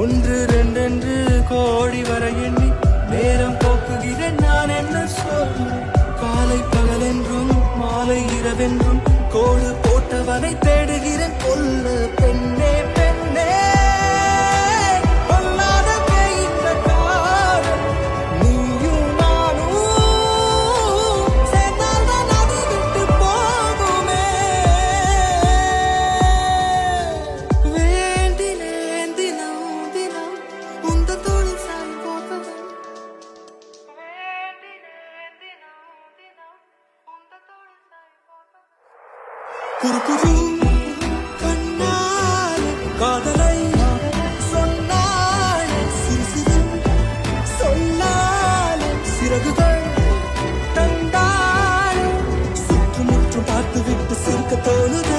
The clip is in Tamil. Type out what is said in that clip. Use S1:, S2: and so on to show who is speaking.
S1: ஒன்று ரெண்டென்று கோடி வர எண்ணி நேரம் போக்குகிறேன் நான் என்ன சொல்ல. காலை பகலென்றும் மாலை இரவென்றும் கோடு போட்டவனை தேடுகிறேன் கொல்ல. பெண்ணே பெண்ணே பொல்லாத பெய்கின்ற காதல் நீயும் நானும் சேர்ந்தால்தான் அது விட்டு போகுமே. வேண்டினேன் தினம் தினம் உந்த தோளில் சாயும் போகவே. குறுகுறு கண்ணால் காதலை சொன்னால் சிறு சிறு சொன்னால் சிறகுகள் தந்தால் சுற்றுமுற்றும் பார்த்துவிட்டு சிரிக்க தோணுதே.